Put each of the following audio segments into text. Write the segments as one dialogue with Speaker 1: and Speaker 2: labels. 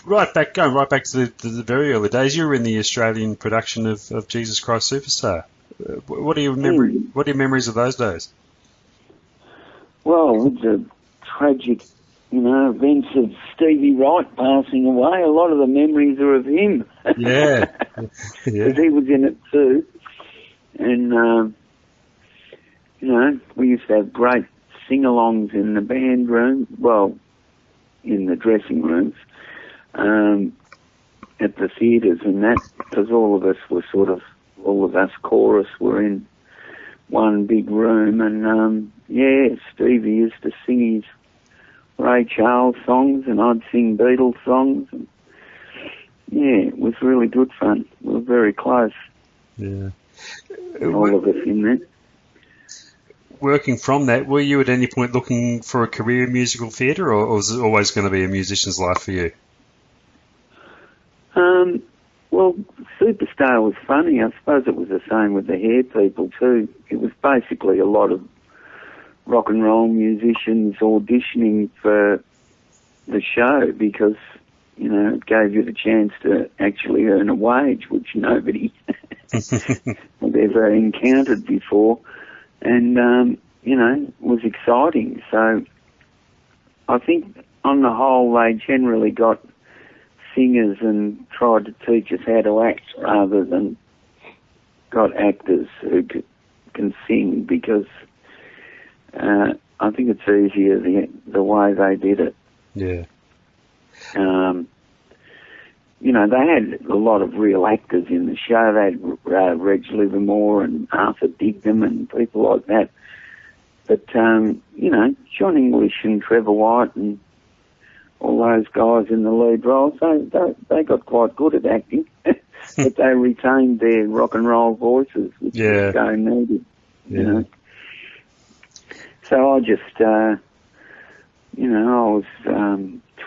Speaker 1: going right back to the very early days. You were in the Australian production of Jesus Christ Superstar. What are your memories of those days?
Speaker 2: Well, with the tragic, events of Stevie Wright passing away, a lot of the memories are of him.
Speaker 1: Yeah.
Speaker 2: Because he was in it too. And, we used to have great sing-alongs in the band room, well, in the dressing rooms, at the theatres and that, because all of us chorus were in one big room, and Stevie used to sing his Ray Charles songs, and I'd sing Beatles songs, and it was really good fun. We were very close.
Speaker 1: Yeah.
Speaker 2: All of us in there.
Speaker 1: Working from that, were you at any point looking for a career in musical theatre, or was it always going to be a musician's life for you?
Speaker 2: Well, Superstar was funny. I suppose it was the same with the Hair People too. It was basically a lot of rock and roll musicians auditioning for the show because, it gave you the chance to actually earn a wage, which nobody had ever encountered before. And, was exciting. So I think on the whole they generally got singers and tried to teach us how to act rather than got actors who can sing, because I think it's easier the way they did it.
Speaker 1: Yeah.
Speaker 2: They had a lot of real actors in the show. They had Reg Livermore and Arthur Digdon and people like that. But, John English and Trevor White and all those guys in the lead roles, they got quite good at acting. But they retained their rock and roll voices, which was so needed, So I just, I was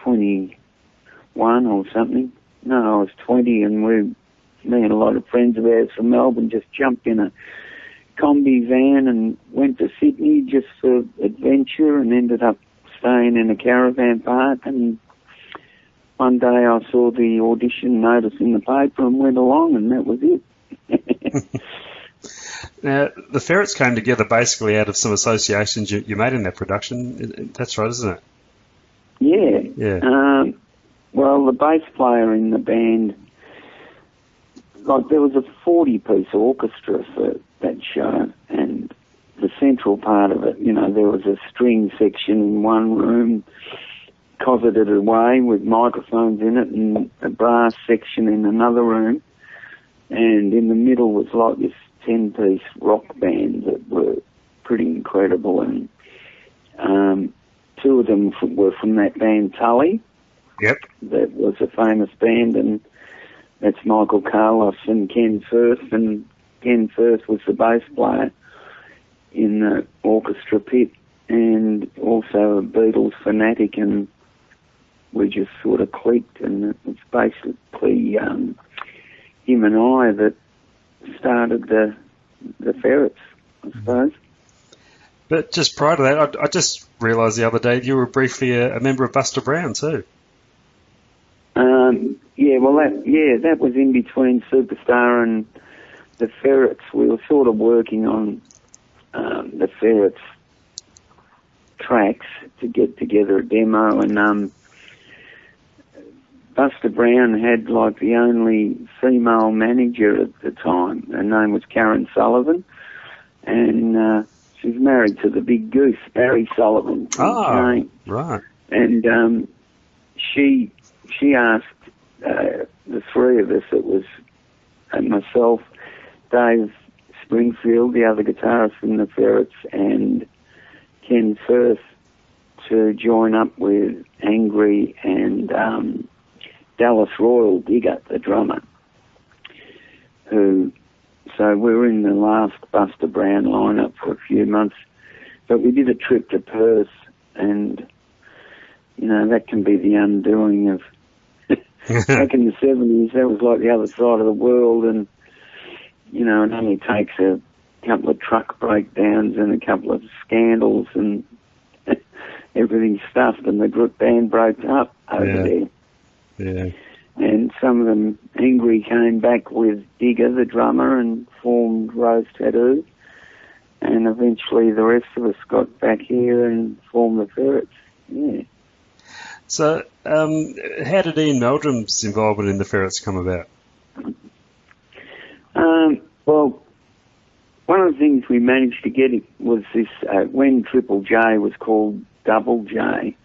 Speaker 2: 21 or something. No, I was 20, and me and a lot of friends of ours from Melbourne just jumped in a combi van and went to Sydney just for adventure, and ended up staying in a caravan park. And one day I saw the audition notice in the paper and went along, and that was it.
Speaker 1: Now, the Ferrets came together basically out of some associations you made in that production. That's right, isn't it?
Speaker 2: Yeah. Well, the bass player in the band, there was a 40-piece orchestra for that show, and the central part of it, there was a string section in one room, cosseted away with microphones in it, and a brass section in another room, and in the middle was like this 10-piece rock band that were pretty incredible, and two of them were from that band Tully.
Speaker 1: Yep.
Speaker 2: That was a famous band, and that's Michael Carlos and Ken Firth, and Ken Firth was the bass player in the orchestra pit, and also a Beatles fanatic, and we just sort of clicked, and it's basically him and I that started the Ferrets, I suppose.
Speaker 1: But just prior to that, I just realised the other day you were briefly a member of Buster Brown too. That was in between Superstar and the Ferrets. We were sort of working on the Ferrets tracks to get together a demo, and Buster Brown had like the only female manager at the time. Her name was Karen Sullivan, and she's married to the big goose, Barry Sullivan. Oh, right.
Speaker 2: And she asked the three of us, it was myself, Dave Springfield, the other guitarist from the Ferrets, and Ken Firth, to join up with Angry and Dallas Royal Digger, the drummer. So we were in the last Buster Brown lineup for a few months, but we did a trip to Perth, and that can be the undoing of back in the 70s. That was like the other side of the world, and it only takes a couple of truck breakdowns and a couple of scandals, and everything's stuffed, and the band broke up over there.
Speaker 3: Yeah.
Speaker 1: And some of them, Angry came back with Digger, the drummer, and formed Rose Tattoo. And eventually the rest of us got back here and formed the Ferrets. Yeah.
Speaker 3: So, how did Ian Meldrum's involvement in the Ferrets come about?
Speaker 1: Well, one of the things we managed to get was this, when Triple J was called Double J,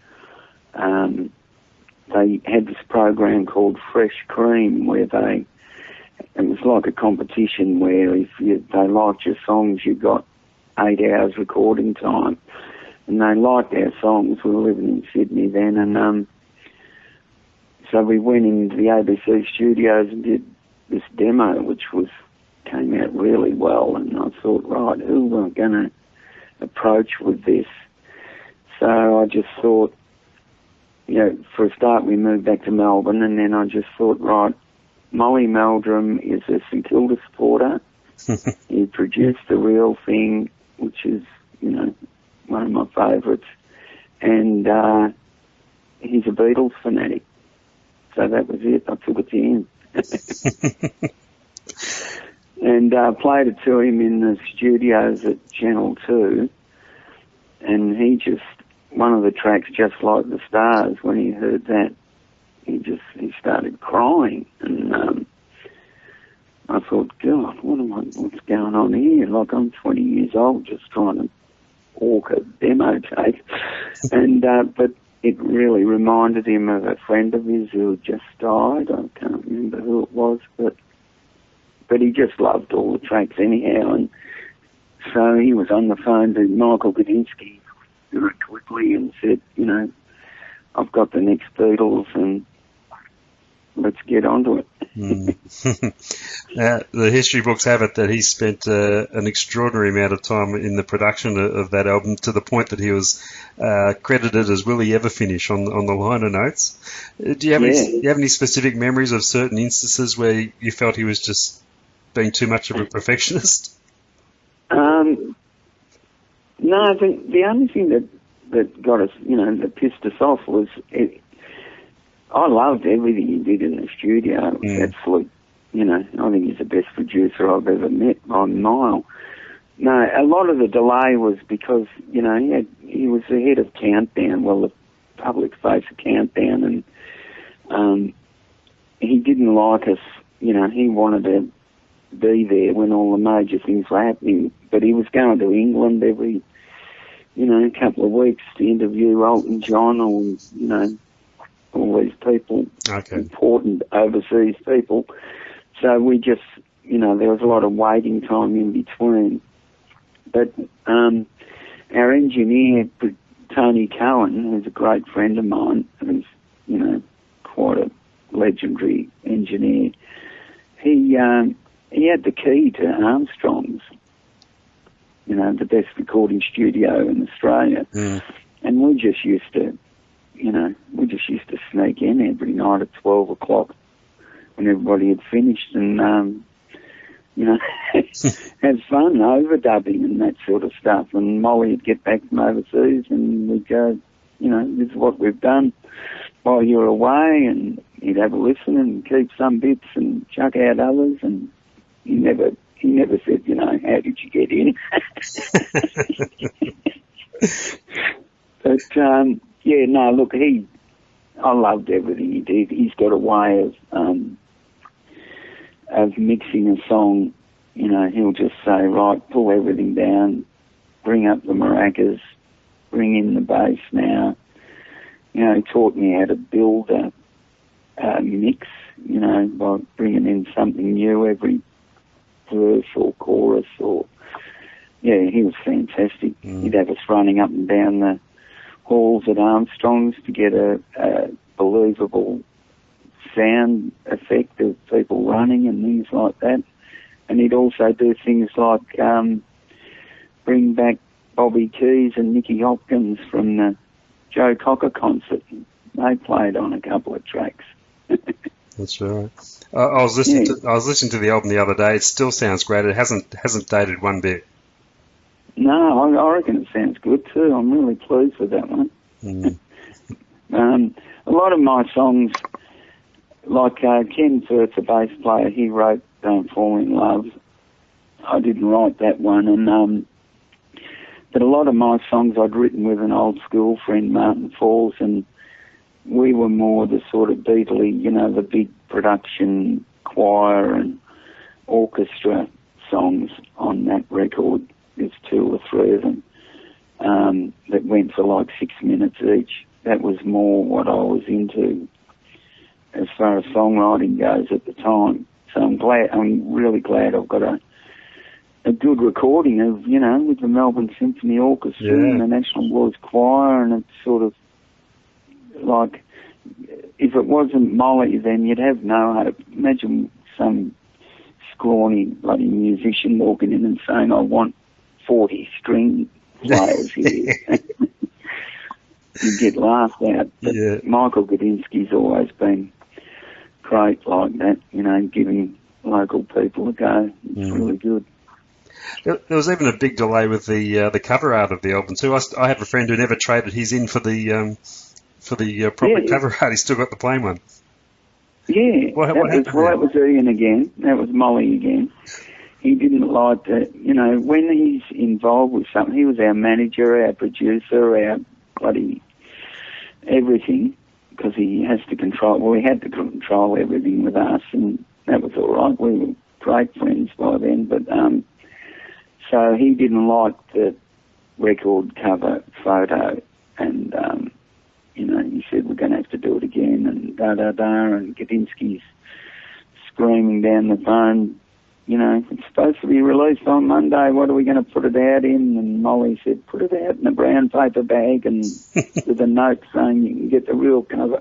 Speaker 1: they had this program called Fresh Cream where it was like a competition where if they liked your songs, you got 8 hours recording time. And they liked our songs. We were living in Sydney then, and so we went into the ABC studios and did this demo, which came out really well. And I thought, right, who am I going to approach with this? So I just thought, for a start, we moved back to Melbourne, and then I just thought, right, Molly Meldrum is a St Kilda supporter. He produced the real thing, which is, one of my favourites, and he's a Beatles fanatic. So that was it. I took it to him. And played it to him in the studios at Channel 2, and he one of the tracks, Just Like the Stars, when he heard that, he started crying, and I thought, God, what's going on here? Like, I'm 20 years old just trying to walk a demo tape. And, but it really reminded him of a friend of his who had just died. I can't remember who it was, but he just loved all the tracks anyhow. And so he was on the phone to Michael Gudinski very quickly and said, I've got the next Beatles and let's get onto it.
Speaker 3: Now, the history books have it that he spent an extraordinary amount of time in the production of that album, to the point that he was credited as Will He Ever Finish on the liner notes. Do you have any specific memories of certain instances where you felt he was just being too much of a perfectionist?
Speaker 1: No, I think the only thing that got us, that pissed us off was I loved everything he did in the studio. It was absolute, I think he's the best producer I've ever met by a mile. No, a lot of the delay was because, he was the head of Countdown, the public face of Countdown, and he didn't like us, he wanted to be there when all the major things were happening, but he was going to England every, couple of weeks to interview Elton John or, all these people, important overseas people. So we just, there was a lot of waiting time in between. But our engineer, Tony Cohen, who's a great friend of mine, who's, quite a legendary engineer, he had the key to Armstrong's, the best recording studio in Australia. And we just used to sneak in every night at 12 o'clock when everybody had finished and, have fun overdubbing and that sort of stuff. And Molly would get back from overseas and we'd go, this is what we've done while you're away, and he'd have a listen and keep some bits and chuck out others, and he never said, how did you get in? But, look, I loved everything he did. He's got a way of mixing a song. He'll just say, right, pull everything down, bring up the maracas, bring in the bass now. He taught me how to build a mix, by bringing in something new every verse or chorus he was fantastic. He'd have us running up and down the halls at Armstrong's to get a believable sound effect of people running and things like that. And he'd also do things like bring back Bobby Keys and Nicky Hopkins from the Joe Cocker concert. They played on a couple of tracks.
Speaker 3: That's right. I was listening to the album the other day. It still sounds great. It hasn't dated one bit.
Speaker 1: No, I reckon it sounds good too. I'm really pleased with that one. A lot of my songs
Speaker 2: Ken Ferrets, a bass player, he wrote Don't Fall in Love. I didn't write that one, and but a lot of my songs I'd written with an old school friend, Martin Falls, and we were more the sort of Beatley, the big production choir and orchestra songs on that record. There's 2 or 3 of them that went for like 6 minutes each. That was more what I was into as far as songwriting goes at the time. So I'm really glad I've got a good recording of, with the Melbourne Symphony Orchestra and the National Blues Choir, and it's sort of like, if it wasn't Molly, then you'd have no hope. Imagine some scrawny bloody musician walking in and saying, I want 40 string players here. You get laughed at. But Michael Gudinski's always been great like that, giving local people a go. It's really good.
Speaker 3: There was even a big delay with the cover art of the album too. I have a friend who never traded his in for the proper cover art. He's still got the plain one.
Speaker 2: Yeah,
Speaker 3: what happened there?
Speaker 2: That was Ian again. That was Molly again. He didn't like that. When he's involved with something, he was our manager, our producer, our bloody everything, because he has to control. Well, he had to control everything with us, and that was all right. We were great friends by then, but so he didn't like the record cover photo, and he said we're going to have to do it again, and da-da-da, and Gudinski's screaming down the phone, it's supposed to be released on Monday, what are we going to put it out in? And Molly said, put it out in a brown paper bag and with a note saying you can get the real cover,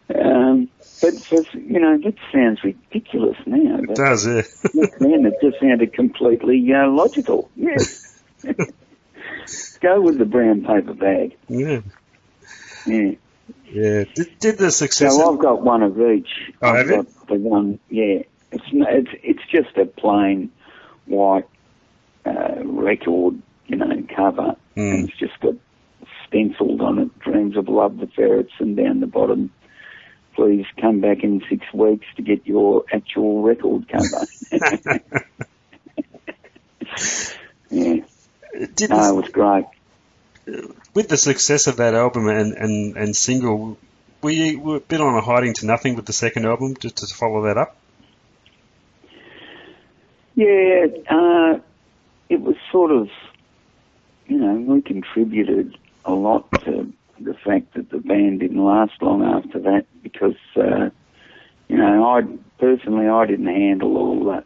Speaker 2: But that sounds ridiculous now.
Speaker 3: It does, yeah.
Speaker 2: Then it just sounded completely logical. Yes. Go with the brown paper bag.
Speaker 3: Yeah.
Speaker 2: Yeah.
Speaker 3: Yeah. Did the success?
Speaker 2: So I've got one of each.
Speaker 3: Oh,
Speaker 2: I've
Speaker 3: have you?
Speaker 2: got the one. Yeah. It's just a plain white record, cover, and it's just got stenciled on it. Dreams of Love, the Ferrets, and down the bottom, please come back in 6 weeks to get your actual record cover. Yeah. It was great.
Speaker 3: With the success of that album and single, were you a bit on a hiding to nothing with the second album, just to follow that up?
Speaker 2: Yeah, it was sort of, we contributed a lot to the fact that the band didn't last long after that because, I didn't handle all that.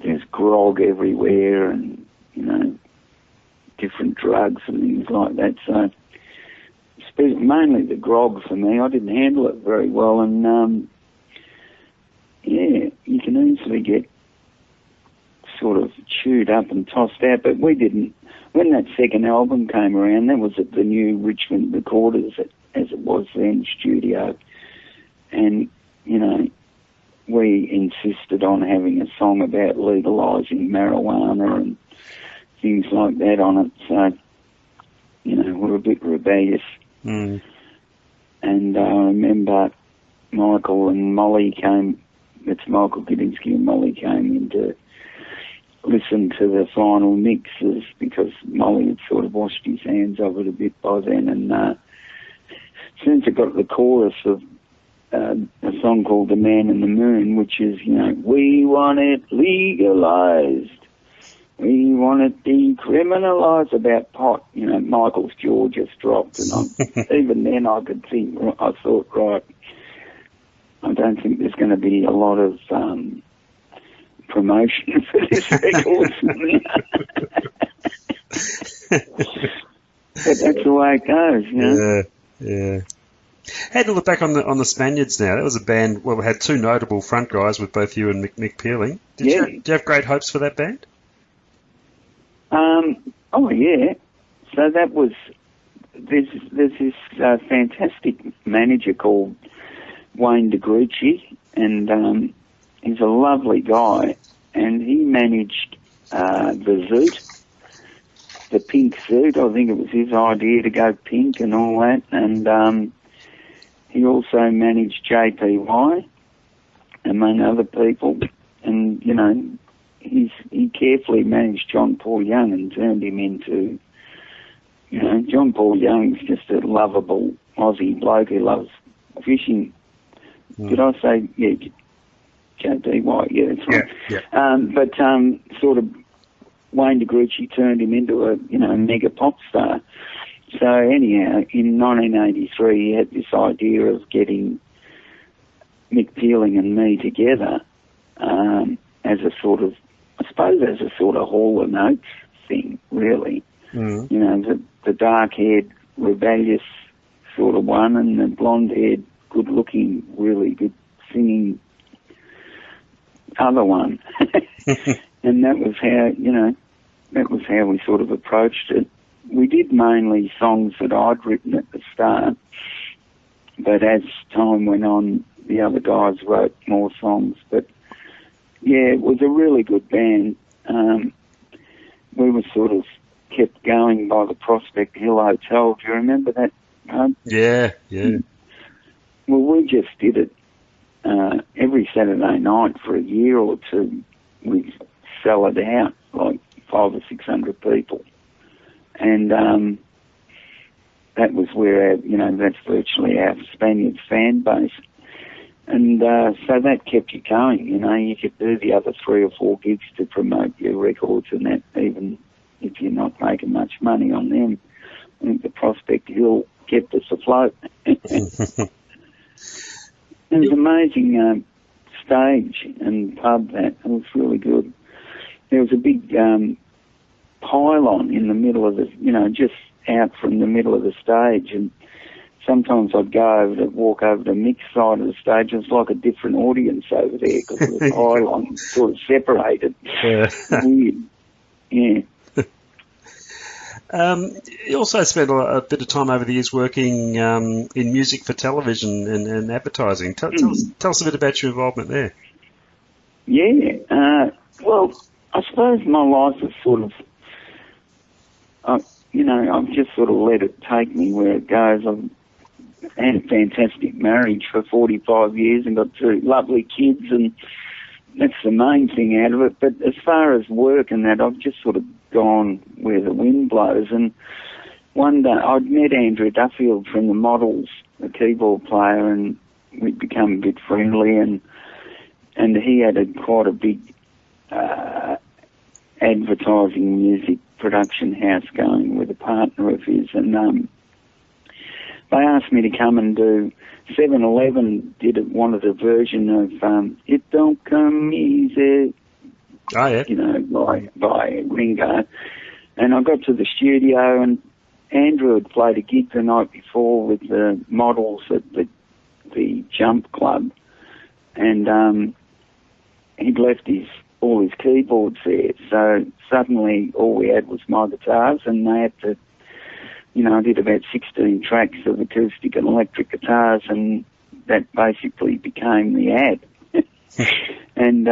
Speaker 2: There's grog everywhere and, different drugs and things like that. So, mainly the grog for me, I didn't handle it very well. And, you can easily get sort of chewed up and tossed out, but we didn't. When that second album came around, that was at the new Richmond Recorders, as it was then, studio. And, we insisted on having a song about legalising marijuana and things like that on it. So, we're a bit rebellious.
Speaker 3: Mm.
Speaker 2: And I remember Michael and Molly came, it's Michael Gudinski and Molly came in to listen to the final mixes because Molly had sort of washed his hands of it a bit by then. And as soon as I got the chorus of a song called The Man in the Moon, which is, we want it legalised. We want it decriminalised about pot. Michael's jaw just dropped. And even then I thought, right, I don't think there's going to be a lot of promotion for this record. But that's the way it goes,
Speaker 3: Yeah. How do you look back on the Spaniards now? That was a band, we had 2 notable front guys with both you and Mick Pearling. Did you have great hopes for that band?
Speaker 2: Oh, yeah. So that was, there's this fantastic manager called Wayne DeGrucci, and he's a lovely guy, and he managed the Zoot, the pink suit. I think it was his idea to go pink and all that. And he also managed JPY, among other people. And, you know, he carefully managed John Paul Young and turned him into, you know, John Paul Young's just a lovable Aussie bloke who loves fishing. Did I say, yeah, JPY, yeah, that's right.
Speaker 3: Yeah.
Speaker 2: But sort of Wayne DeGrucci turned him into a, you know, mega pop star. So anyhow, in 1983, he had this idea of getting Mick Peeling and me together as a sort of, I suppose, as a sort of Hall of Notes thing, really.
Speaker 3: Mm.
Speaker 2: You know, the dark-haired, rebellious sort of one, and the blonde-haired, good-looking, really good singing other one. And that was how, you know, that was how we sort of approached it. We did mainly songs that I'd written at the start, but as time went on, the other guys wrote more songs. But yeah, it was a really good band. We were sort of kept going by the Prospect Hill Hotel. Do you remember that pub?
Speaker 3: Yeah.
Speaker 2: Well, we just did it every Saturday night for a year or two. We'd sell it out, like 500 or 600 people. And that was where, you know, that's virtually our Spaniards fan base. And so that kept you going, you know. You could do the other 3 or 4 gigs to promote your records and that, even if you're not making much money on them. I think the Prospect Hill kept us afloat. It was amazing stage and pub, that. It was really good. There was a big pylon in the middle of the, you know, just out from the middle of the stage, and sometimes I'd go over to walk over to Mick's side of the stage. It was like a different audience over there because the pylon sort of separated.
Speaker 3: Yeah.
Speaker 2: Weird. Yeah.
Speaker 3: You also spent a bit of time over the years working in music for television and advertising. Tell us a bit about your involvement there.
Speaker 2: Yeah. Well, I suppose my life is sort of, you know, I've just sort of let it take me where it goes. I've had a fantastic marriage for 45 years and got 2 lovely kids, and that's the main thing out of it. But as far as work and that, I've just sort of gone where the wind blows. And one day I'd met Andrew Duffield from the Models, the keyboard player, and we'd become a bit friendly, and he had quite a big advertising music production house going with a partner of his, and they asked me to come and do 7-Eleven wanted a version of It Don't Come Easy,
Speaker 3: oh, yeah,
Speaker 2: you know, by Ringo. And I got to the studio, and Andrew had played a gig the night before with the Models at the Jump Club, and he'd left all his keyboards there. So suddenly all we had was my guitars, and they had to, you know, I did about 16 tracks of acoustic and electric guitars, and that basically became the ad. And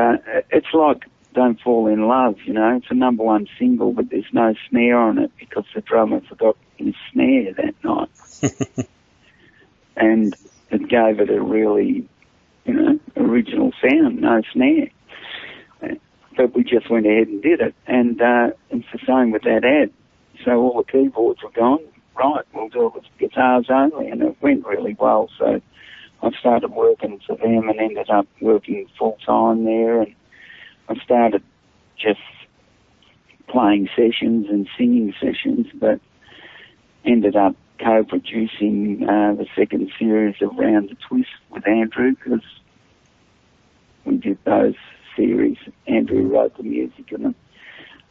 Speaker 2: it's like Don't Fall in Love, you know. It's a #1 single, but there's no snare on it because the drummer forgot his snare that night. And it gave it a really, you know, original sound, no snare. But we just went ahead and did it. And it's the same with that ad. So all the keyboards were gone. Right, we'll do it with guitars only, and it went really well. So I started working for them and ended up working full-time there, and I started just playing sessions and singing sessions, but ended up co-producing the second series of Round the Twist with Andrew, because we did those series. Andrew wrote the music, and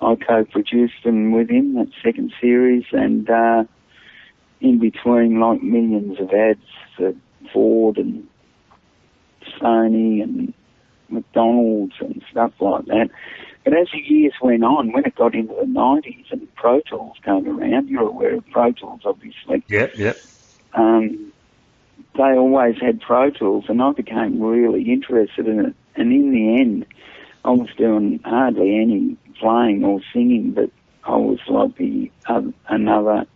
Speaker 2: I co-produced them with him, that second series, and in between, like, millions of ads for Ford and Sony and McDonald's and stuff like that. But as the years went on, when it got into the 90s and Pro Tools came around, you're aware of Pro Tools, obviously.
Speaker 3: Yep.
Speaker 2: They always had Pro Tools, and I became really interested in it. And in the end, I was doing hardly any playing or singing, but I was like another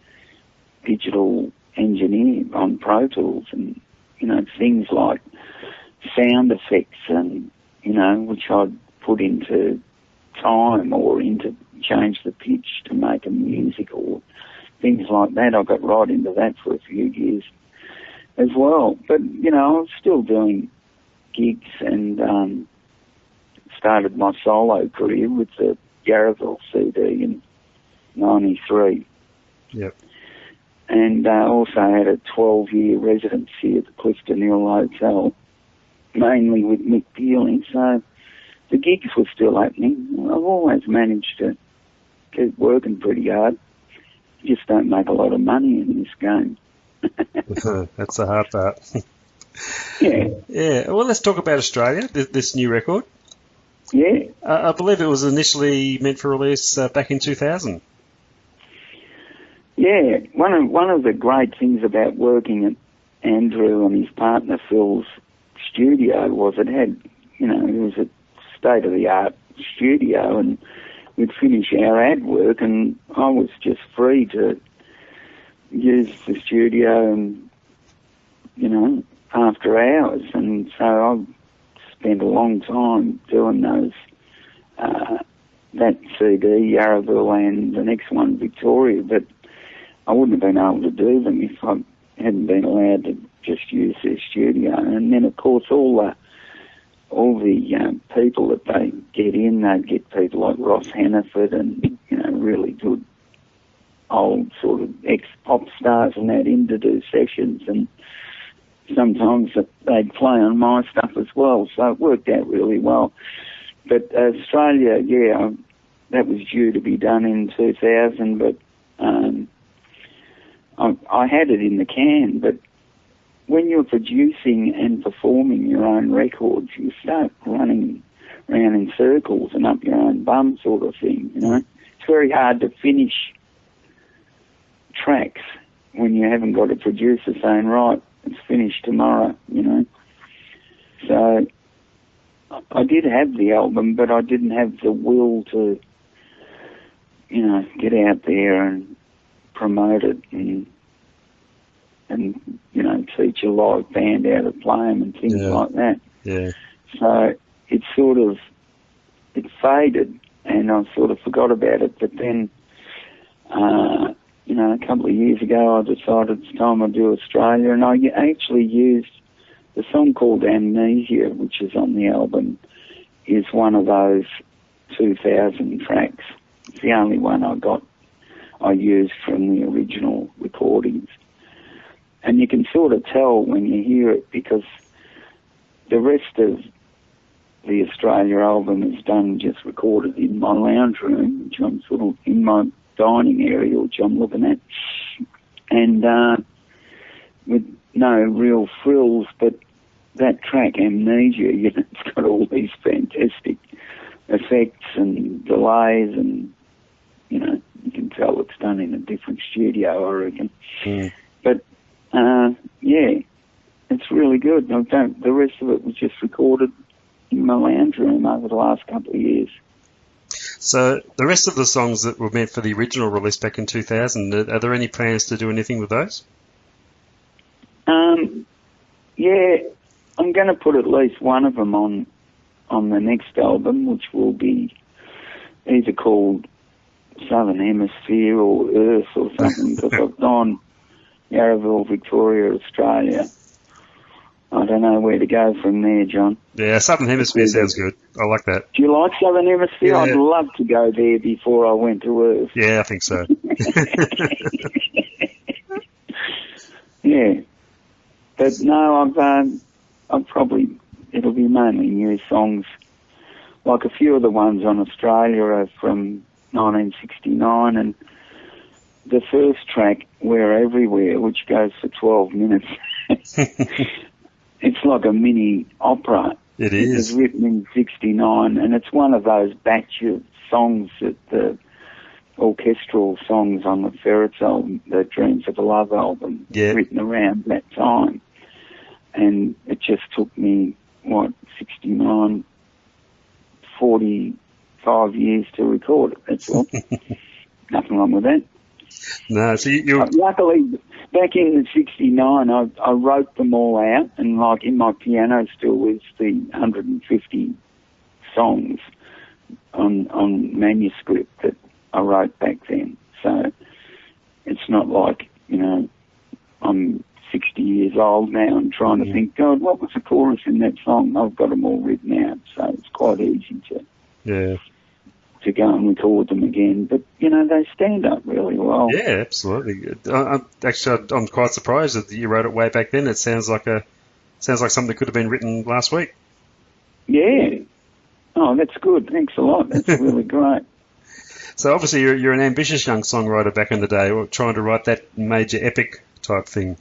Speaker 2: digital engineer on Pro Tools, and things like sound effects, and which I'd put into time or into change the pitch to make a music or things like that. I got right into that for a few years as well. But I was still doing gigs, and started my solo career with the Yarraville CD in '93.
Speaker 3: Yep.
Speaker 2: And also had a 12-year residency at the Clifton Hill Hotel, mainly with Mick Peeling. So the gigs were still happening. I've always managed to keep working pretty hard. You just don't make a lot of money in this game.
Speaker 3: That's the hard part.
Speaker 2: Yeah.
Speaker 3: Yeah. Well, let's talk about Australia, this new record.
Speaker 2: Yeah.
Speaker 3: I believe it was initially meant for release back in 2000.
Speaker 2: Yeah, one of the great things about working at Andrew and his partner Phil's studio was it had, it was a state-of-the-art studio, and we'd finish our ad work, and I was just free to use the studio and, after hours. And so I spent a long time doing those, that CD, Yarraville, and the next one, Victoria, but I wouldn't have been able to do them if I hadn't been allowed to just use their studio. And then, of course, all the people that they get in, they'd get people like Ross Hannaford and, really good old sort of ex-pop stars and that in to do sessions. And sometimes they'd play on my stuff as well. So it worked out really well. But Australia, yeah, that was due to be done in 2000, but I had it in the can. But when you're producing and performing your own records, you start running around in circles and up your own bum sort of thing, It's very hard to finish tracks when you haven't got a producer saying, right, it's finished tomorrow, So I did have the album, but I didn't have the will to, get out there and promote it and teach a live band how to play them and things like that.
Speaker 3: Yeah.
Speaker 2: So it faded, and I sort of forgot about it. But then, a couple of years ago, I decided it's time I do Australia, and I actually used the song called Amnesia, which is on the album, is one of those 2000 tracks. It's the only one I used from the original recordings. And you can sort of tell when you hear it, because the rest of the Australia album is done, just recorded in my lounge room, which I'm sort of in my dining area, which I'm looking at, and with no real frills. But that track, Amnesia, it's got all these fantastic effects and delays, and you can tell it's done in a different studio, I reckon. But yeah, it's really good. The rest of it was just recorded in my lounge room over the last couple of years.
Speaker 3: So the rest of the songs that were meant for the original release back in 2000, are there any plans to do anything with those?
Speaker 2: Yeah, I'm going to put at least one of them on the next album, which will be either called Southern Hemisphere or Earth or something, because I've gone Yarraville, Victoria, Australia. I don't know where to go from there, John.
Speaker 3: Yeah, Southern Hemisphere sounds good. I like that.
Speaker 2: Do you like Southern Hemisphere?
Speaker 3: Yeah.
Speaker 2: I'd love to go there before I went to Earth.
Speaker 3: Yeah, I think so.
Speaker 2: Yeah. But no, I've probably, it'll be mainly new songs. Like a few of the ones on Australia are from 1969, and the first track, We're Everywhere, which goes for 12 minutes, it's like a mini opera.
Speaker 3: It is.
Speaker 2: It was written in 69, and it's one of those batch of songs that the orchestral songs on the Ferrets album, the Dreams of a Love album, written around that time. And it just took me, 45 years to record it, that's all. nothing wrong with that.
Speaker 3: No, so you
Speaker 2: luckily, back in '69, I wrote them all out, and like in my piano still is the 150 songs on manuscript that I wrote back then. So it's not like, I'm 60 years old now and trying to think, God, what was the chorus in that song? I've got them all written out, so it's quite easy to go and record them again. But, they stand up really well.
Speaker 3: Yeah, absolutely. I'm quite surprised that you wrote it way back then. It sounds like something that could have been written last week.
Speaker 2: Yeah. Oh, that's good. Thanks a lot. That's really great.
Speaker 3: So obviously you're an ambitious young songwriter back in the day, trying to write that major epic type thing.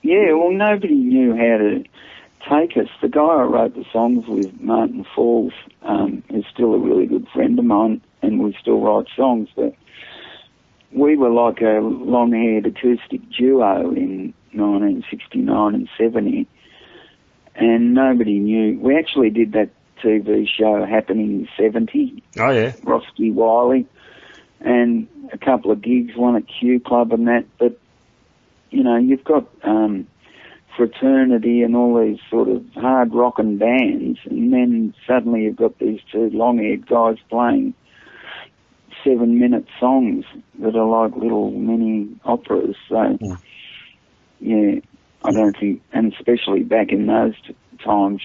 Speaker 2: Yeah, well, nobody knew how to take us. The guy I wrote the songs with, Martin Falls, is still a really good friend of mine, and we still write songs, but we were like a long-haired acoustic duo in 1969 and 70, and nobody knew. We actually did that TV show Happening 70.
Speaker 3: Oh, yeah.
Speaker 2: Roski Wiley, and a couple of gigs, one at Q Club and that, but, you've got Fraternity and all these sort of hard rockin' bands, and then suddenly you've got these two long-haired guys playing 7-minute songs that are like little mini operas. So, yeah, I don't think, and especially back in those times,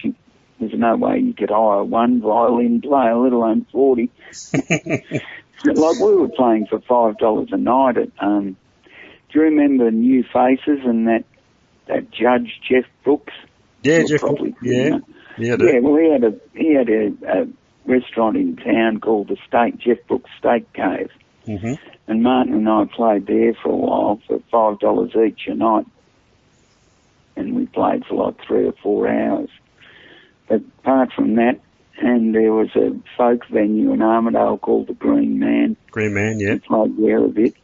Speaker 2: there's no way you could hire one violin player, let alone 40. Like we were playing for $5 a night at, do you remember New Faces and that judge Jeff Brooks?
Speaker 3: Yeah, Jeff Brooks. Yeah.
Speaker 2: Yeah, well, he had a restaurant in town called the Jeff Brooks Steak Cave.
Speaker 3: Mm-hmm.
Speaker 2: And Martin and I played there for a while for $5 each a night. And we played for like 3 or 4 hours. But apart from that, and there was a folk venue in Armidale called the Green Man.
Speaker 3: Green Man, yeah.
Speaker 2: We played there a bit.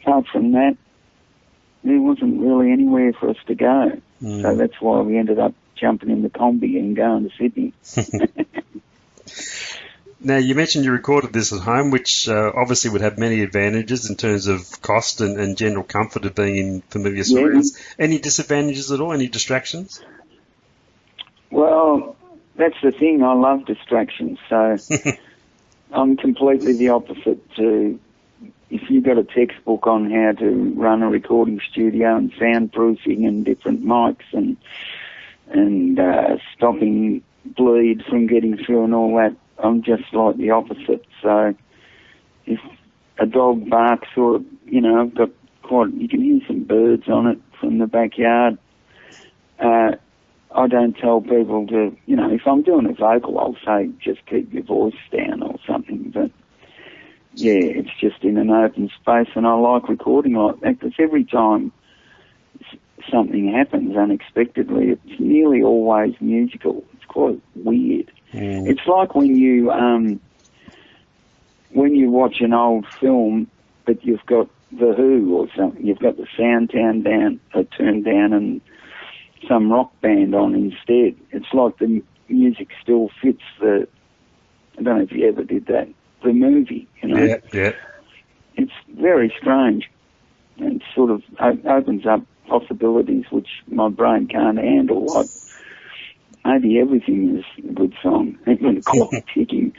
Speaker 2: Apart from that, there wasn't really anywhere for us to go. So that's why we ended up jumping in the combi and going to Sydney.
Speaker 3: Now, you mentioned you recorded this at home, which obviously would have many advantages in terms of cost and general comfort of being in familiar surrounds. Yeah. Any disadvantages at all? Any distractions?
Speaker 2: Well, that's the thing. I love distractions. So I'm completely the opposite to... If you've got a textbook on how to run a recording studio and soundproofing and different mics and stopping bleed from getting through and all that, I'm just like the opposite. So if a dog barks or, I've got you can hear some birds on it from the backyard, I don't tell people to, if I'm doing a vocal, I'll say just keep your voice down or something, but yeah, it's just in an open space, and I like recording like that because every time something happens unexpectedly, it's nearly always musical. It's quite weird. It's like when you watch an old film, but you've got The Who or something. You've got the sound turned down, and some rock band on instead. It's like the music still fits the. I don't know if you ever did that. The movie,
Speaker 3: Yeah.
Speaker 2: It's very strange. It sort of opens up possibilities which my brain can't handle. Like maybe everything is a good song, even the clock ticking.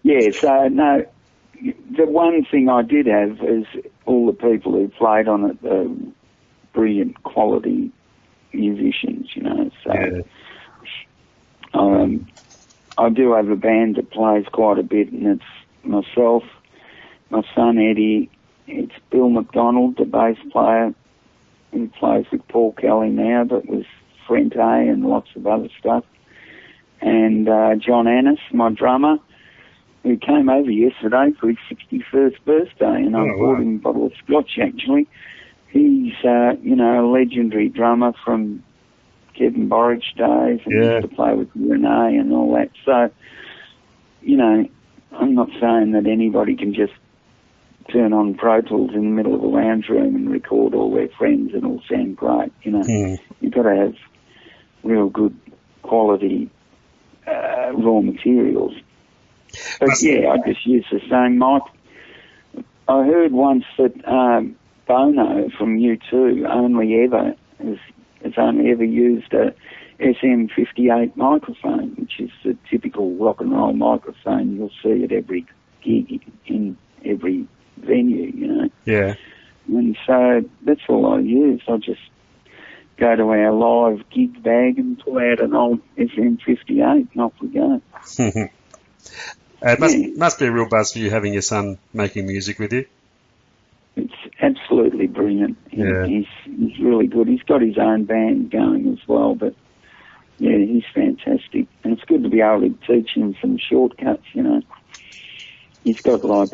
Speaker 2: Yeah. So no, the one thing I did have is all the people who played on it, brilliant quality musicians. So. I do have a band that plays quite a bit, and it's myself, my son Eddie, it's Bill McDonald, the bass player, who plays with Paul Kelly now, but with Frente and lots of other stuff, and John Annis, my drummer, who came over yesterday for his 61st birthday, and I bought him a bottle of scotch, actually. He's, a legendary drummer from Kevin Borich days, and used to play with Renee and all that. So, I'm not saying that anybody can just turn on Pro Tools in the middle of a lounge room and record all their friends and all sound great. You've got to have real good quality raw materials. But yeah, I just use the same mic. I heard once that Bono from U2 has only ever used a SM58 microphone, which is the typical rock and roll microphone you'll see at every gig in every venue, you know.
Speaker 3: Yeah.
Speaker 2: And so that's all I use. I just go to our live gig bag and pull out an old SM58 and off we go.
Speaker 3: It must be a real buzz for you having your son making music with you.
Speaker 2: It's absolutely brilliant.
Speaker 3: Yeah.
Speaker 2: He's really good. He's got his own band going as well, but yeah, he's fantastic. And it's good to be able to teach him some shortcuts, you know. He's got like,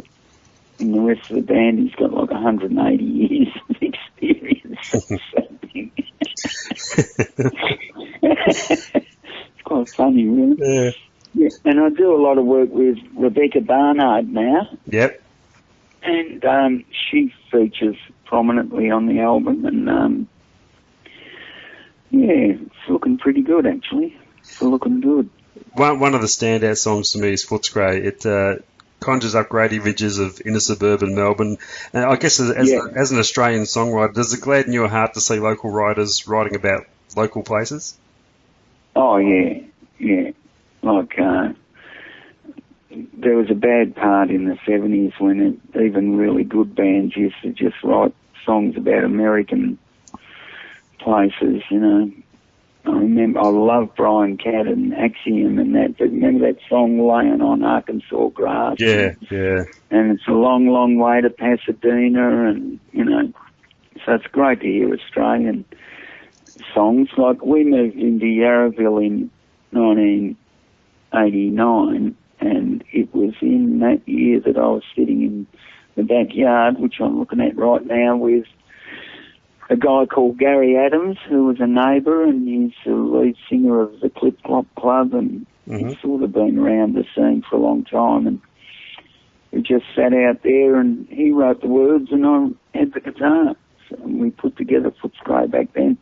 Speaker 2: in the rest of the band, he's got like 180 years of experience or something. It's quite funny, really.
Speaker 3: Yeah.
Speaker 2: Yeah. And I do a lot of work with Rebecca Barnard now.
Speaker 3: Yep.
Speaker 2: And she features prominently on the album, and yeah, it's looking pretty good, actually. It's looking good.
Speaker 3: One of the standout songs to me is Footscray. It conjures up great images of inner suburban Melbourne. And I guess as an Australian songwriter, does it gladden your heart to see local writers writing about local places?
Speaker 2: Oh, yeah, yeah. Like, there was a bad part in the 70s when even really good bands used to just write songs about American places, you know. I love Brian Catt and Axiom and that, but remember that song Laying on Arkansas Grass?
Speaker 3: Yeah, yeah.
Speaker 2: And it's a long, long way to Pasadena, and, you know, so it's great to hear Australian songs. Like, we moved into Yarraville in 1989, and it was in that year that I was sitting in the backyard, which I'm looking at right now, with a guy called Gary Adams, who was a neighbour, and he's the lead singer of the Clip Clop Club, and he's sort of been around the scene for a long time. And we just sat out there, and he wrote the words, and I had the guitar. So we put together Footscray back then.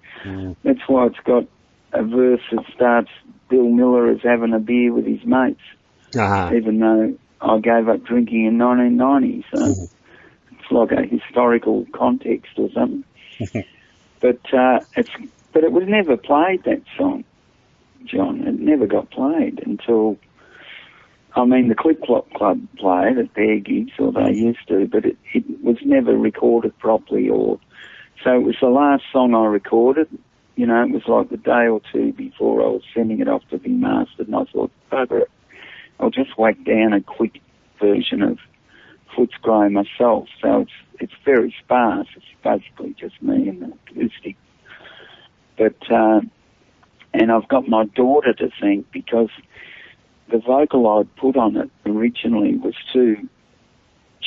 Speaker 2: That's why it's got a verse that starts, Bill Miller is having a beer with his mates, even though I gave up drinking in 1990. So it's like a historical context or something. But it was never played, that song, John. It never got played until, I mean, the Clip Clop Club played at their gigs, or they used to, but it was never recorded properly, so it was the last song I recorded. You know, it was like the day or two before I was sending it off to be mastered, and I thought, bugger it, I'll just whack down a quick version of Footscray myself. So it's very sparse. It's basically just me and the acoustic. But and I've got my daughter to thank, because the vocal I'd put on it originally was too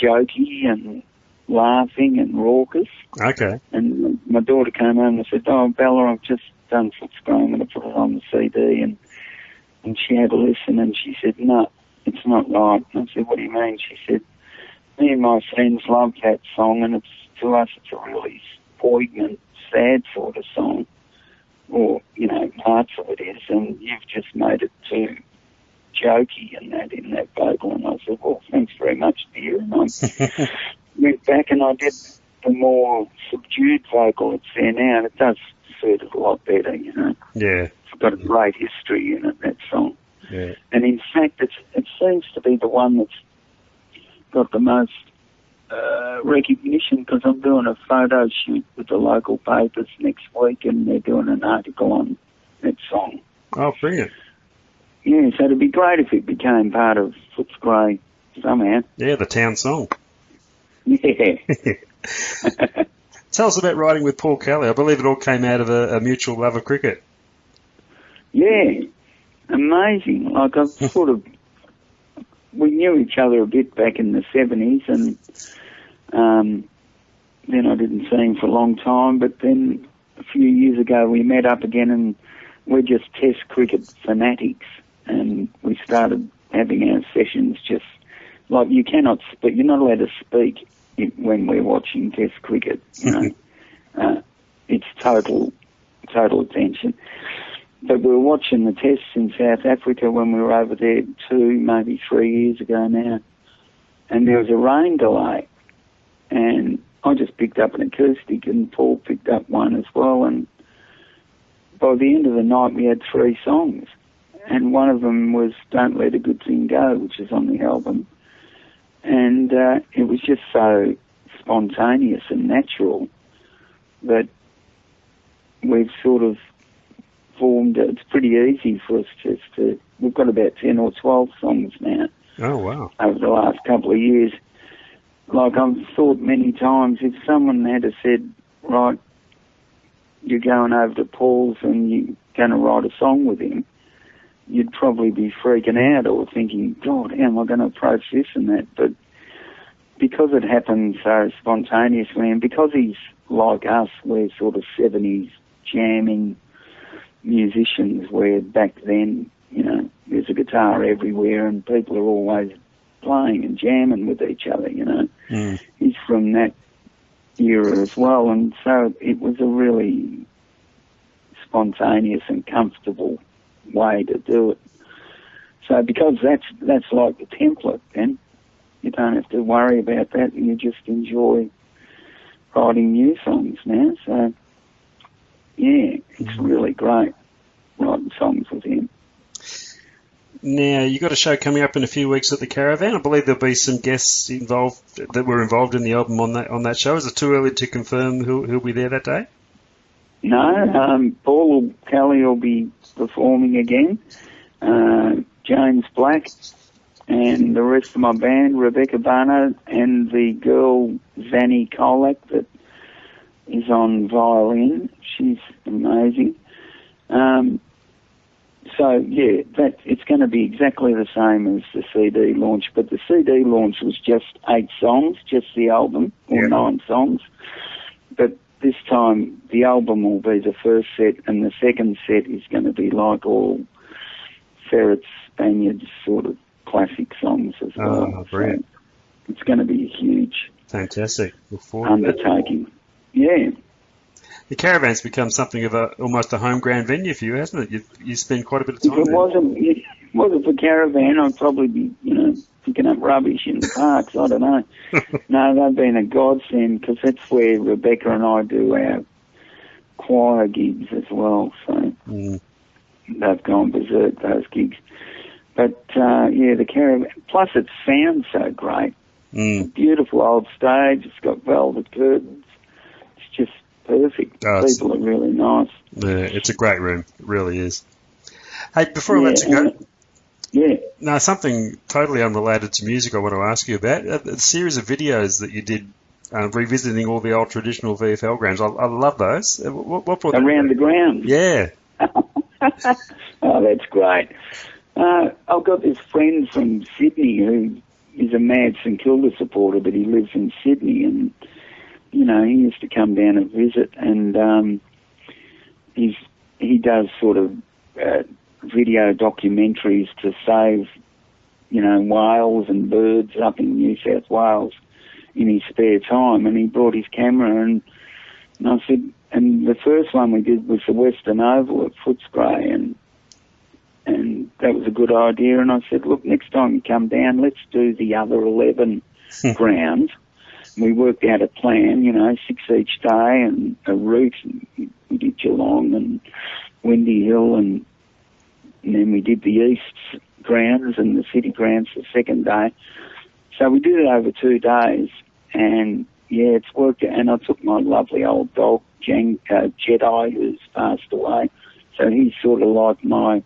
Speaker 2: jokey and laughing and raucous.
Speaker 3: Okay.
Speaker 2: And my daughter came home and said, "Oh, Bella, I've just done Footscray. I'm going to put it on the CD." And she had a listen, and she said, "No, it's not right." And I said, "What do you mean?" She said, "Me and my friends love that song, and to us it's a really poignant, sad sort of song, or, you know, parts of it is, and you've just made it too jokey and that in that vocal." And I said, "Well, thanks very much, dear." And I went back and I did the more subdued vocal that's there now, and it does suit it a lot better, you know.
Speaker 3: Yeah.
Speaker 2: It's got a great history in it, that song.
Speaker 3: Yeah.
Speaker 2: And in fact, it seems to be the one that's got the most recognition, because I'm doing a photo shoot with the local papers next week, and they're doing an article on that song.
Speaker 3: Oh, brilliant.
Speaker 2: Yeah, so it'd be great if it became part of Footscray somehow.
Speaker 3: Yeah, the town song.
Speaker 2: Yeah.
Speaker 3: Tell us about writing with Paul Kelly. I believe it all came out of a mutual love of cricket.
Speaker 2: Yeah, amazing. Like, I've sort of, we knew each other a bit back in the 70s, and then I didn't see him for a long time, but then a few years ago we met up again, and we're just test cricket fanatics, and we started having our sessions just, like, you cannot speak, you're not allowed to speak when we're watching test cricket, you know. It's total attention. but we were watching the tests in South Africa when we were over there 2, maybe 3 years ago now, and there was a rain delay, and I just picked up an acoustic, and Paul picked up one as well, and by the end of the night we had 3 songs, and one of them was Don't Let a Good Thing Go, which is on the album, and it was just so spontaneous and natural that we've sort of formed, it's pretty easy for us just to, we've got about 10 or 12 songs now.
Speaker 3: Oh, wow.
Speaker 2: Over the last couple of years. Like, I've thought many times, if someone had have said, right, you're going over to Paul's and you're going to write a song with him, you'd probably be freaking out or thinking, God, how am I going to approach this and that? But because it happened so spontaneously, and because he's like us, we're sort of 70s jamming musicians, where back then, you know, there's a guitar everywhere and people are always playing and jamming with each other, you know. He's from that era as well, and so it was a really spontaneous and comfortable way to do it. So because that's like the template, then you don't have to worry about that, and you just enjoy writing new songs now. So yeah, it's really great writing songs with him.
Speaker 3: Now, you've got a show coming up in a few weeks at the Caravan. I believe there'll be some guests involved that were involved in the album on that show. Is it too early to confirm who'll be there that day?
Speaker 2: No, Paul Kelly will be performing again. James Black and the rest of my band, Rebecca Barnard, and the girl Zanny Kolak that is on violin. She's amazing. So, yeah, it's going to be exactly the same as the CD launch, but the CD launch was just 8 songs, just the album, or 9 songs. But this time, the album will be the first set, and the second set is going to be like all Ferrets, Spaniards sort of classic songs as well.
Speaker 3: Oh, brilliant.
Speaker 2: So it's going to be a huge
Speaker 3: fantastic
Speaker 2: undertaking. Yeah.
Speaker 3: The Caravan's become something of almost a home ground venue for you, hasn't it? You spend quite a bit of time
Speaker 2: there. If it wasn't for Caravan, I'd probably be, picking up rubbish in the parks. I don't know. No, they've been a godsend, because that's where Rebecca and I do our choir gigs as well. So they've gone berserk, those gigs. But, the Caravan, plus it sounds so great. It's a beautiful old stage. It's got velvet curtains. It's just perfect. People are really nice.
Speaker 3: Yeah, it's a great room. It really is. Hey, before I let you go, now something totally unrelated to music I want to ask you about. A series of videos that you did revisiting all the old traditional VFL grounds. I love those. What brought
Speaker 2: around the grounds?
Speaker 3: Yeah.
Speaker 2: Oh, that's great. I've got this friend from Sydney who is a mad St Kilda supporter, but he lives in Sydney, and he used to come down and visit, and he does sort of video documentaries to save, whales and birds up in New South Wales in his spare time, and he brought his camera, and I said, and the first one we did was the Western Oval at Footscray, and that was a good idea, and I said, look, next time you come down, let's do the other 11 grounds. We worked out a plan, 6 each day, and a route. We did Geelong and Windy Hill, and then we did the East grounds and the city grounds the second day. So we did it over 2 days, and it's worked out. And I took my lovely old dog, Jedi, who's passed away. So he's sort of like my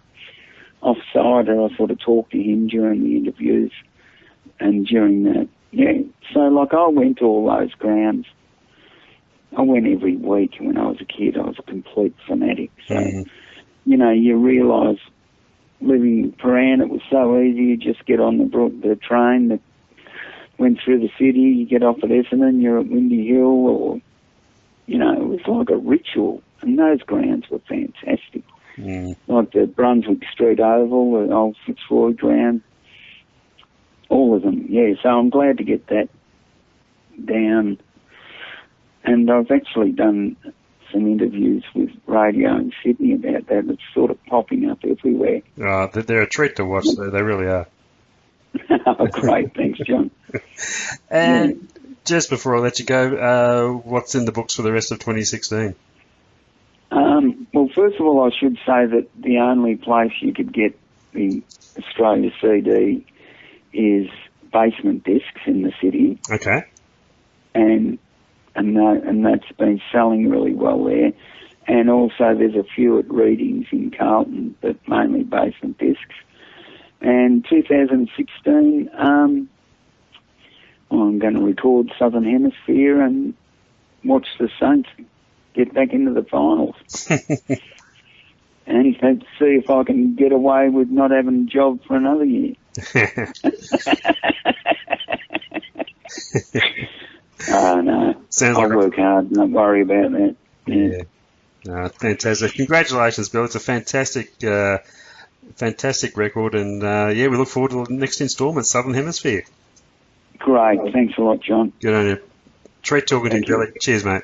Speaker 2: offsider. I sort of talked to him during the interviews and during that. Yeah, so like I went to all those grounds. I went every week when I was a kid. I was a complete fanatic. So, you realise living in Paran, it was so easy. You just get on the train that went through the city. You get off at Essendon, you're at Windy Hill, or, it was like a ritual. And those grounds were fantastic. Like the Brunswick Street Oval, the old Fitzroy ground. All of them, yeah. So I'm glad to get that down. And I've actually done some interviews with radio in Sydney about that. It's sort of popping up everywhere.
Speaker 3: They're a treat to watch. They really are.
Speaker 2: Oh, great. Thanks, John.
Speaker 3: And just before I let you go, what's in the books for the rest of 2016?
Speaker 2: Well, first of all, I should say that the only place you could get the Australia CD is Basement Discs in the city.
Speaker 3: Okay.
Speaker 2: And that's been selling really well there. And also there's a few at Readings in Carlton, but mainly Basement Discs. And 2016, I'm going to record Southern Hemisphere and watch the Saints get back into the finals. And see if I can get away with not having a job for another year. Oh, no. I'll work hard. Don't worry about that.
Speaker 3: Yeah. Fantastic. Congratulations, Bill. It's a fantastic record. And, we look forward to the next instalment, Southern Hemisphere.
Speaker 2: Great. Thanks a lot, John.
Speaker 3: Good on you. Treat talking to you, Billy. Cheers, mate.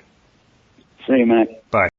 Speaker 2: See you, mate.
Speaker 3: Bye.